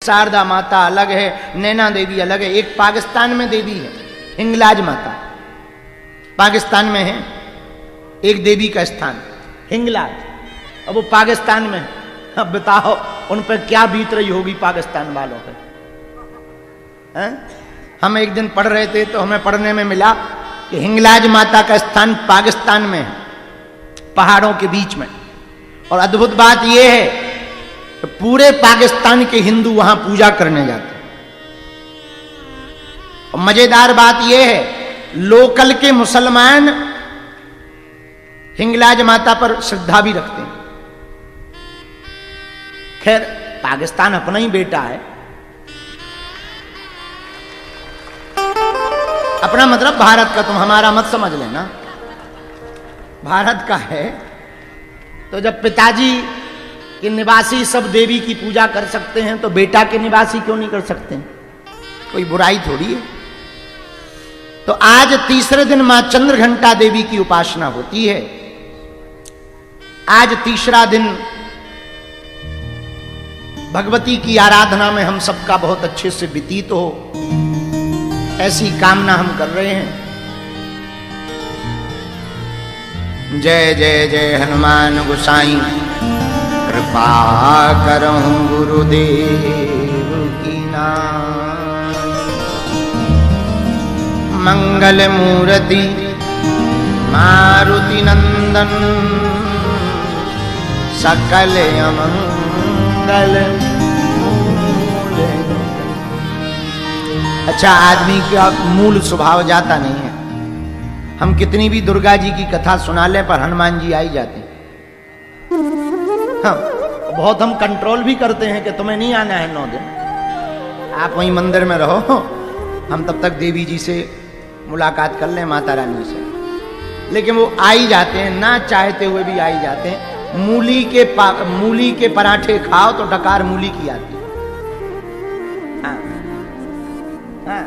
शारदा माता अलग है, नैना देवी अलग है। एक पाकिस्तान में देवी है हिंगलाज माता, पाकिस्तान में है एक देवी का स्थान हिंगलाज, अब वो पाकिस्तान में है। अब बताओ उन पर क्या बीत रही होगी पाकिस्तान वालों पर। हम एक दिन पढ़ रहे थे तो हमें पढ़ने में मिला कि हिंगलाज माता का स्थान पाकिस्तान में है, पहाड़ों के बीच में। और अद्भुत बात यह है कि पूरे पाकिस्तान के हिंदू वहां पूजा करने जाते हैं। और मजेदार बात यह है, लोकल के मुसलमान हिंगलाज माता पर श्रद्धा भी रखते हैं। खैर पाकिस्तान अपना ही बेटा है, अपना मतलब भारत का, तुम हमारा मत समझ लेना, भारत का है। तो जब पिताजी के निवासी सब देवी की पूजा कर सकते हैं तो बेटा के निवासी क्यों नहीं कर सकते हैं? कोई बुराई थोड़ी है। तो आज तीसरे दिन मां चंद्रघंटा देवी की उपासना होती है। आज तीसरा दिन भगवती की आराधना में हम सबका बहुत अच्छे से व्यतीत हो, ऐसी कामना हम कर रहे हैं। जय जय जय हनुमान गोसाई, कृपा करहु गुरुदेव की नाम। मंगल मूर्ति मारुति नंदन, सकल अमंगल मूल। अच्छा, आदमी का मूल स्वभाव जाता नहीं है। हम कितनी भी दुर्गा जी की कथा सुना ले पर हनुमान जी आ ही जाते हैं। हाँ, बहुत हम कंट्रोल भी करते हैं कि तुम्हें नहीं आना है 9 दिन, आप वहीं मंदिर में रहो, हम तब तक देवी जी से मुलाकात कर लें, माता रानी से। लेकिन वो आ ही जाते हैं, ना चाहते हुए भी आ ही जाते हैं। मूली के पराठे खाओ तो डकार मूली की आती है। हाँ, हाँ,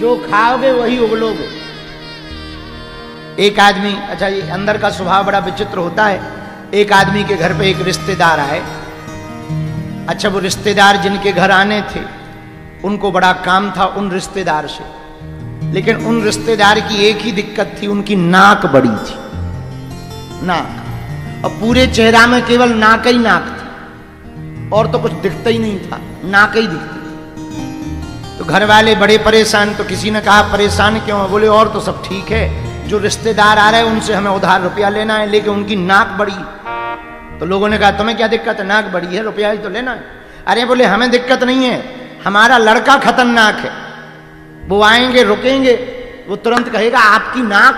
जो खाओगे वही उगलोगे। एक आदमी, अच्छा ये अंदर का स्वभाव बड़ा विचित्र होता है। एक आदमी के घर पे एक रिश्तेदार आए। अच्छा, वो रिश्तेदार जिनके घर आने थे उनको बड़ा काम था उन रिश्तेदार से, लेकिन उन रिश्तेदार की एक ही दिक्कत थी, उनकी नाक बड़ी थी, नाक, और पूरे चेहरा में केवल नाक ही नाक थी और तो कुछ दिखता ही नहीं था, नाक ही दिखती थी। तो घर वाले बड़े परेशान। तो किसी ने कहा परेशान क्यों है? बोले और तो सब ठीक है, जो रिश्तेदार आ रहे हैं उनसे हमें उधार रुपया लेना है, लेकिन उनकी नाक बड़ी। तो लोगों ने कहा तुम्हें क्या दिक्कत है, नाक बड़ी है, रुपया ही तो लेना है। अरे बोले हमें दिक्कत नहीं है, हमारा लड़का खतरनाक है, वो आएंगे रुकेंगे, वो तुरंत कहेगा आपकी नाक,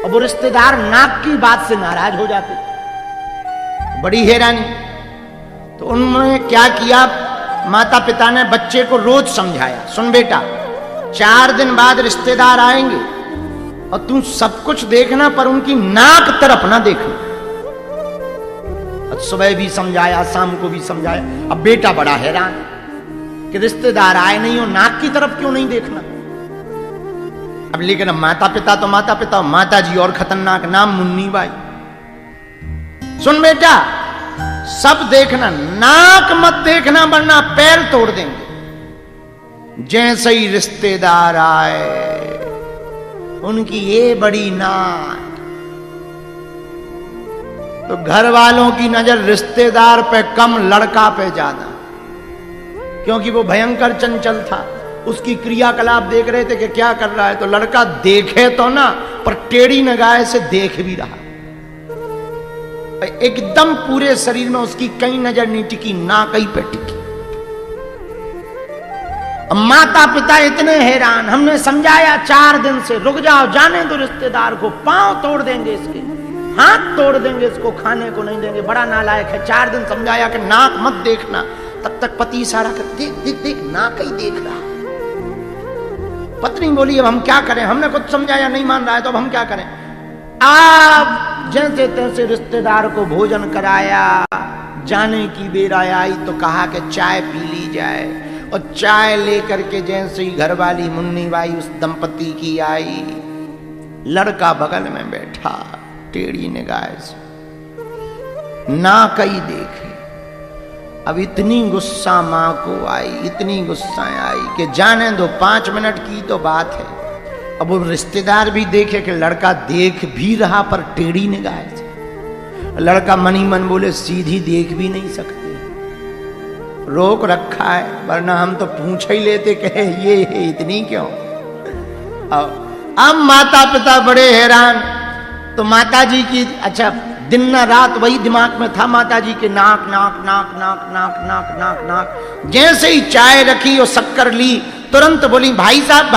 और वो रिश्तेदार नाक की बात से नाराज हो जाते। बड़ी हैरानी। तो उन्होंने क्या किया, माता पिता ने बच्चे को रोज समझाया, सुन बेटा 4 दिन बाद रिश्तेदार आएंगे और तू सब कुछ देखना पर उनकी नाक तरफ ना देखना। सुबह भी समझाया, शाम को भी समझाया। अब बेटा बड़ा हैरान कि रिश्तेदार आए नहीं हो, नाक की तरफ क्यों नहीं देखना। अब लेकिन अब माता पिता तो माता पिता, माता जी और खतरनाक, नाम मुन्नी बाई। सुन बेटा सब देखना, नाक मत देखना वरना पैर तोड़ देंगे। जैसे ही रिश्तेदार आए उनकी ये बड़ी नाक, तो घर वालों की नजर रिश्तेदार पे कम, लड़का पे ज्यादा, क्योंकि वो भयंकर चंचल था। उसकी क्रियाकलाप देख रहे थे कि क्या कर रहा है। तो लड़का देखे तो ना, पर टेढ़ी निगाह से देख भी रहा, एकदम पूरे शरीर में उसकी कहीं नजर नहीं टिकी, ना कहीं पे टिकी। माता पिता इतने हैरान, हमने समझाया 4 दिन से, रुक जाओ, जाने दो रिश्तेदार को, पांव तोड़ देंगे इसके, हाथ तोड़ देंगे इसको, खाने को नहीं देंगे, बड़ा नालायक है। 4 दिन समझाया कि नाक मत देखना, तब तक पति इशारा कर देख देख देख, नाक ही देख रहा। पत्नी बोली अब हम क्या करें, हमने कुछ समझाया नहीं मान रहा है तो अब हम क्या करें। आप जैसे तैसे रिश्तेदार को भोजन कराया, जाने की बेरा आई तो कहा कि चाय पी ली जाए, और चाय लेकर के जैसे ही घरवाली मुन्नी बाई उस दंपति की आई, लड़का बगल में बैठा टेढ़ी निगाह से, ना कहीं देखे, अब इतनी गुस्सा मां को आई, इतनी गुस्सा आई कि जाने दो 5 मिनट की तो बात है। अब वो रिश्तेदार भी देखे कि लड़का देख भी रहा पर टेढ़ी निगाह से। लड़का मन ही मन बोले सीधी देख भी नहीं सकते, रोक रखा है, वरना हम तो पूछ ही लेते कहे ये इतनी क्यों। अब माता पिता बड़े हैरान। तो माता जी की अच्छा दिन न रात वही दिमाग में था माता जी के, नाक नाक नाक नाक नाक नाक नाक नाक। जैसे ही चाय रखी और शक्कर ली तुरंत बोली भाई साहब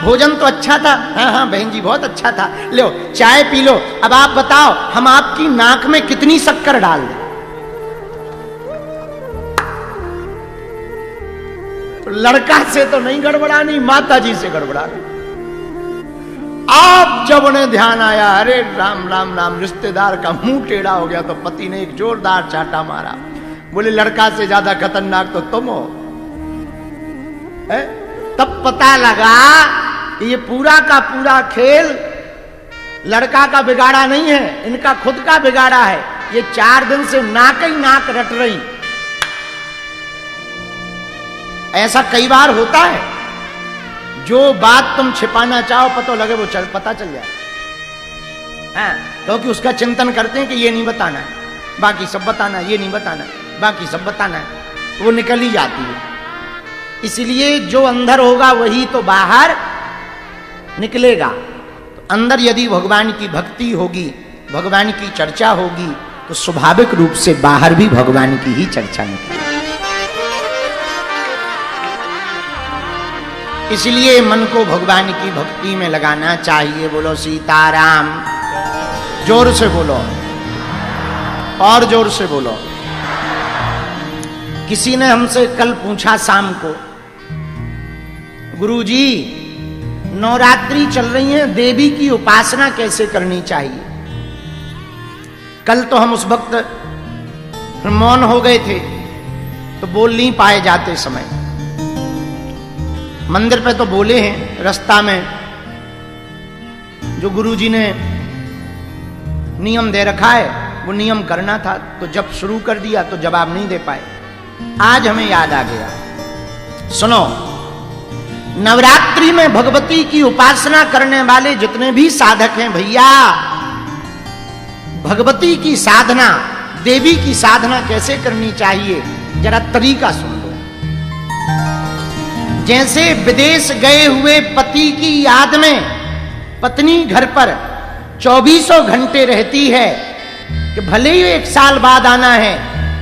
भोजन तो अच्छा था। हाँ बहन जी बहुत अच्छा था, लो चाय पी लो। अब आप बताओ हम आपकी नाक में कितनी शक्कर डाल दें। लड़का से तो नहीं गड़बड़ानी, माता जी से गड़बड़ा गई। आप जब उन्हें ध्यान आया, अरे राम राम राम, रिश्तेदार का मुंह टेढ़ा हो गया, तो पति ने एक जोरदार चाटा मारा। बोले लड़का से ज्यादा खतरनाक तो तुम हो। तब पता लगा ये पूरा का पूरा खेल लड़का का बिगाड़ा नहीं है, इनका खुद का बिगाड़ा है। ये 4 दिन से नाक ही नाक रट रही। ऐसा कई बार होता है, जो बात तुम छिपाना चाहो पता लगे वो पता चल जाए। हाँ, क्योंकि उसका चिंतन करते हैं कि ये नहीं बताना है, बाकी सब बताना, ये नहीं बताना, बाकी सब बताना है, वो निकल ही जाती है। इसलिए जो अंदर होगा वही तो बाहर निकलेगा। तो अंदर यदि भगवान की भक्ति होगी, भगवान की चर्चा होगी, तो स्वाभाविक रूप से बाहर भी भगवान की ही चर्चा निकलेगी। इसलिए मन को भगवान की भक्ति में लगाना चाहिए। बोलो सीताराम, जोर से बोलो और जोर से बोलो। किसी ने हमसे कल पूछा शाम को, गुरुजी नवरात्रि चल रही है, देवी की उपासना कैसे करनी चाहिए। कल तो हम उस वक्त मौन हो गए थे, तो बोल नहीं पाए जाते समय। मंदिर पे तो बोले हैं, रास्ता में जो गुरुजी ने नियम दे रखा है वो नियम करना था, तो जब शुरू कर दिया तो जवाब नहीं दे पाए। आज हमें याद आ गया। सुनो, नवरात्रि में भगवती की उपासना करने वाले जितने भी साधक हैं भैया, भगवती की साधना, देवी की साधना कैसे करनी चाहिए जरा तरीका सुन लो। जैसे विदेश गए हुए पति की याद में पत्नी घर पर 24 घंटे रहती है कि भले ही 1 साल बाद आना है,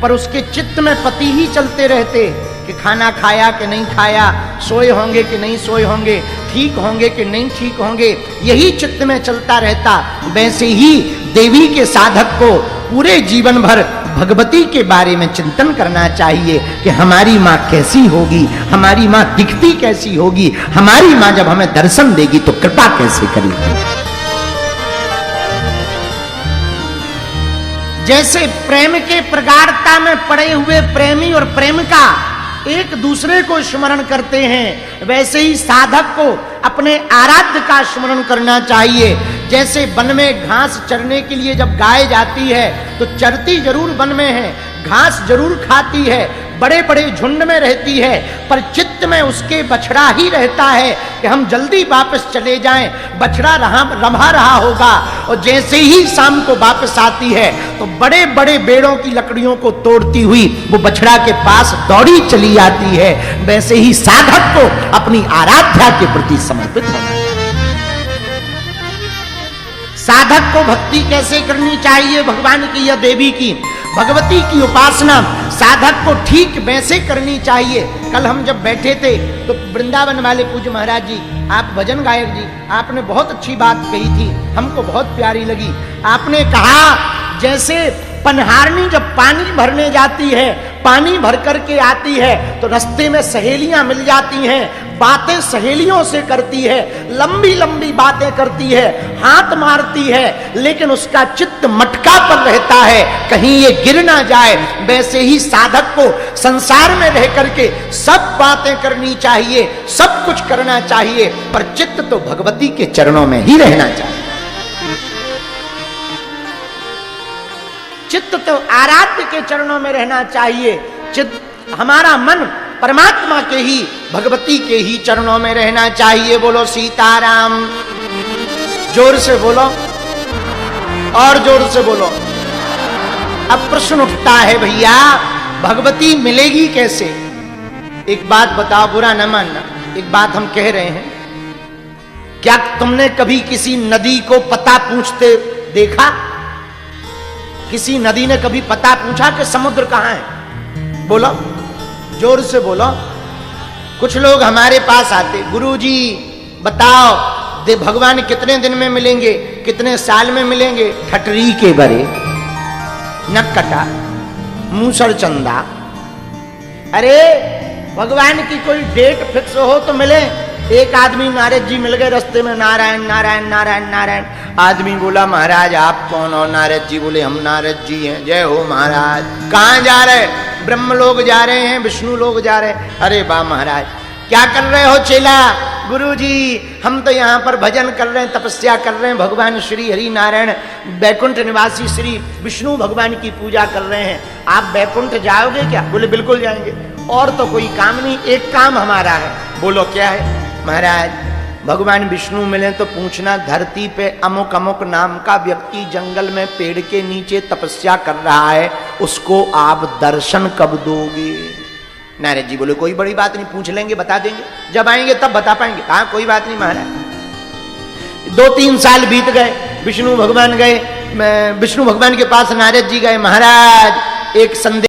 पर उसके चित्त में पति ही चलते रहते कि खाना खाया कि नहीं खाया, सोए होंगे कि नहीं सोए होंगे, ठीक होंगे कि नहीं ठीक होंगे, यही चित्त में चलता रहता। वैसे ही देवी के साधक को पूरे जीवन भर भगवती के बारे में चिंतन करना चाहिए कि हमारी माँ कैसी होगी, हमारी माँ दिखती कैसी होगी, हमारी माँ जब हमें दर्शन देगी तो कृपा कैसे करेगी। जैसे प्रेम के प्रगाढ़ता में पड़े हुए प्रेमी और प्रेमिका एक दूसरे को स्मरण करते हैं, वैसे ही साधक को अपने आराध्य का स्मरण करना चाहिए। जैसे वन में घास चरने के लिए जब गाय जाती है तो चरती जरूर वन में है, घास जरूर खाती है, बड़े बड़े झुंड में रहती है, पर चित्त में उसके बछड़ा ही रहता है कि हम जल्दी वापस चले जाएं, बछड़ा रहा रहा होगा। और जैसे ही शाम को वापस आती है तो बड़े बड़े पेड़ों की लकड़ियों को तोड़ती हुई वो बछड़ा के पास दौड़ी चली आती है। वैसे ही साधक को अपनी आराध्या के प्रति समर्पित होना चाहिए। साधक को भक्ति कैसे करनी चाहिए भगवान की या देवी की, भगवती की उपासना साधक को ठीक वैसे करनी चाहिए। कल हम जब बैठे थे तो वृंदावन वाले पूज्य महाराज जी, आप भजन गायक जी, आपने बहुत अच्छी बात कही थी, हमको बहुत प्यारी लगी। आपने कहा जैसे पनहारनी जब पानी भरने जाती है, पानी भर करके आती है तो रास्ते में सहेलियां मिल जाती हैं, बातें सहेलियों से करती है, लंबी लंबी बातें करती है, हाथ मारती है, लेकिन उसका चित्त मटका पर रहता है कहीं ये गिर ना जाए। वैसे ही साधक को संसार में रह करके सब बातें करनी चाहिए, सब कुछ करना चाहिए, पर चित्त तो भगवती के चरणों में ही रहना चाहिए। चित्त तो आराध्य के चरणों में रहना चाहिए। हमारा मन परमात्मा के ही, भगवती के ही चरणों में रहना चाहिए। बोलो सीताराम। जोर से बोलो, और जोर से बोलो। अब प्रश्न उठता है, भैया भगवती मिलेगी कैसे? एक बात बताओ, बुरा न मानना, एक बात हम कह रहे हैं। क्या तुमने कभी किसी नदी को पता पूछते देखा? किसी नदी ने कभी पता पूछा कि समुद्र कहां है? बोलो, जोर से बोलो। कुछ लोग हमारे पास आते, गुरुजी बताओ दे भगवान कितने दिन में मिलेंगे, कितने साल में मिलेंगे? ठटरी के बरे, नक्कटा, मूसर चंदा। अरे भगवान की कोई डेट फिक्स हो तो मिले। एक आदमी नारद जी मिल गए रास्ते में, नारायण नारायण नारायण नारायण। आदमी बोला महाराज आप कौन हो? नारद जी बोले हम नारद जी हैं। जय हो महाराज। कहां जा रहे? ब्रह्म लोग जा रहे हैं, विष्णु लोग जा रहे हैं। अरे वाह महाराज, क्या कर रहे हो चेला? गुरुजी हम तो यहाँ पर भजन कर रहे हैं, तपस्या कर रहे हैं, भगवान श्री हरि नारायण बैकुंठ निवासी श्री विष्णु भगवान की पूजा कर रहे हैं। आप बैकुंठ जाओगे क्या? बोले बिल्कुल जाएंगे। और तो कोई काम नहीं, एक काम हमारा है। बोलो क्या है? महाराज भगवान विष्णु मिले तो पूछना, धरती पे अमुक अमुक नाम का व्यक्ति जंगल में पेड़ के नीचे तपस्या कर रहा है, उसको आप दर्शन कब दोगे? नारद जी बोले कोई बड़ी बात नहीं, पूछ लेंगे बता देंगे, जब आएंगे तब बता पाएंगे। हाँ कोई बात नहीं महाराज। 2-3 साल बीत गए, विष्णु भगवान गए, विष्णु भगवान के पास नारद जी गए। महाराज एक संदेश